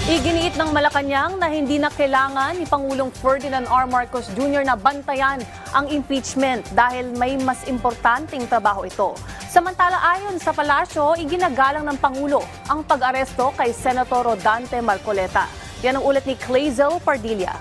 Iginiit ng Malacanang na hindi na kailangan ni Pangulong Ferdinand R. Marcos Jr. na bantayan ang impeachment dahil may mas importanteng trabaho ito. Samantala ayon sa palasyo, iginagalang ng Pangulo ang pag-aresto kay Senator Rodante Marcoleta. Yan ang ulat ni Clazel Pardilla.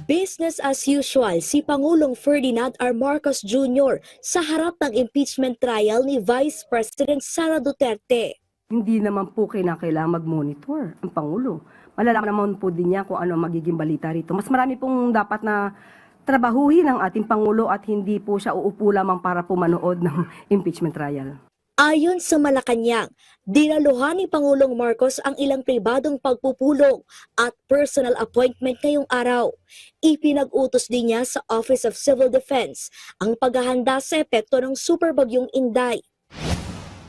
Business as usual si Pangulong Ferdinand R. Marcos Jr. sa harap ng impeachment trial ni Vice President Sara Duterte. Hindi naman po kailangan mag-monitor ang Pangulo. Malalaman naman po din niya kung ano magiging balita rito. Mas marami pong dapat na trabahuhin ng ating Pangulo at hindi po siya uupo lamang para po manood ng impeachment trial. Ayon sa Malacanang, dinaluhan ni Pangulong Marcos ang ilang pribadong pagpupulong at personal appointment ngayong araw. Ipinag-utos din niya sa Office of Civil Defense ang paghahanda sa epekto ng superbagyong Inday.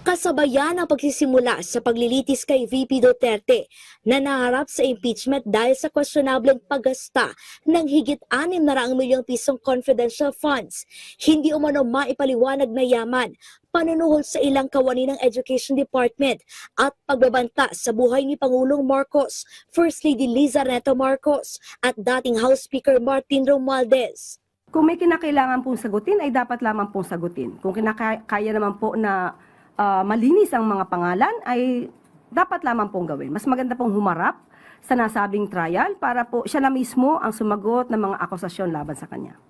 Kasabayan ang pagsisimula sa paglilitis kay VP Duterte na naharap sa impeachment dahil sa questionableng paggasta ng higit 600 milyong pisong confidential funds. Hindi umano maipaliwanag na yaman, panunuhol sa ilang kawani ng Education Department at pagbabanta sa buhay ni Pangulong Marcos, First Lady Liza Neto Marcos at dating House Speaker Martin Romualdez. Kung may kinakailangan pong sagutin ay dapat lamang pong sagutin. Kung kaya naman po na malinis ang mga pangalan ay dapat lamang pong gawin. Mas maganda pong humarap sa nasabing trial para po siya na mismo ang sumagot ng mga akusasyon laban sa kanya.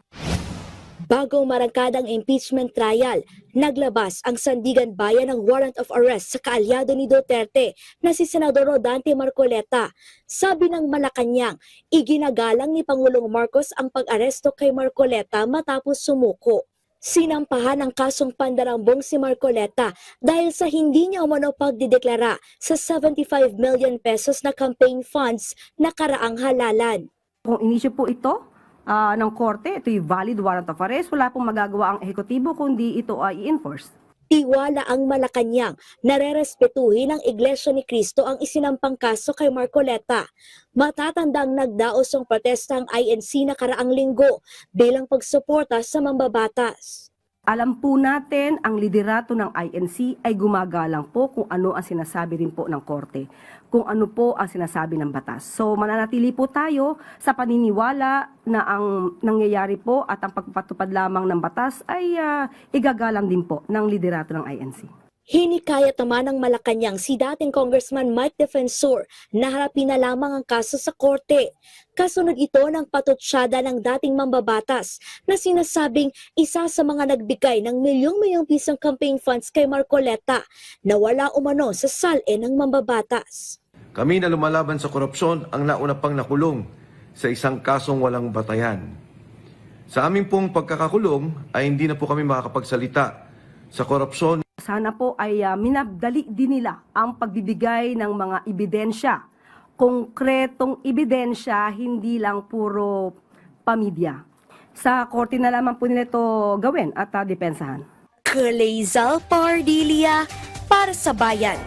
Bagong marangkadang impeachment trial, naglabas ang Sandigan Bayan ng warrant of arrest sa kaalyado ni Duterte na si Senador Rodante Marcoleta. Sabi ng Malacanang, iginagalang ni Pangulong Marcos ang pag-aresto kay Marcoleta matapos sumuko. Sinampahan ng kasong pandarambong si Marcoleta dahil sa hindi niya umano pagdideklara sa 75 million pesos na campaign funds na karaang halalan. Kung inisyu po ito ng korte, ito'y valid warrant of arrest, wala pong magagawa ang ehekutibo kundi ito ay i-enforce. Tiwala ang Malacanang na rerespetuhin ng Iglesia ni Cristo ang isinampang kaso kay Marcoleta. Matatandang nagdaos ang protesta ang INC na karaang linggo bilang pagsuporta sa mambabatas. Alam po natin ang liderato ng INC ay gumagalang po kung ano ang sinasabi rin po ng korte, kung ano po ang sinasabi ng batas. So mananatili po tayo sa paniniwala na ang nangyayari po at ang pagpapatupad lamang ng batas ay igagalang din po ng liderato ng INC. Hinikayat naman ng Malacanang si dating Congressman Mike Defensor na harapin na lamang ang kaso sa korte. Kasunod ito ng patutsyada ng dating mambabatas na sinasabing isa sa mga nagbigay ng milyong-milyong pisong campaign funds kay Marcoleta na wala umano sa salin ng mambabatas. Kami na lumalaban sa korupsyon ang nauna pang nakulong sa isang kasong walang batayan. Sa aming pong pagkakakulong ay hindi na po kami makakapagsalita sa korupsyon. Sana po ay minabdali din nila ang pagbibigay ng mga ebidensya, konkretong ebidensya, hindi lang puro pamidya. Sa korte na lamang po nila ito gawin at depensahan. Clazel Pardilla para sa Bayan.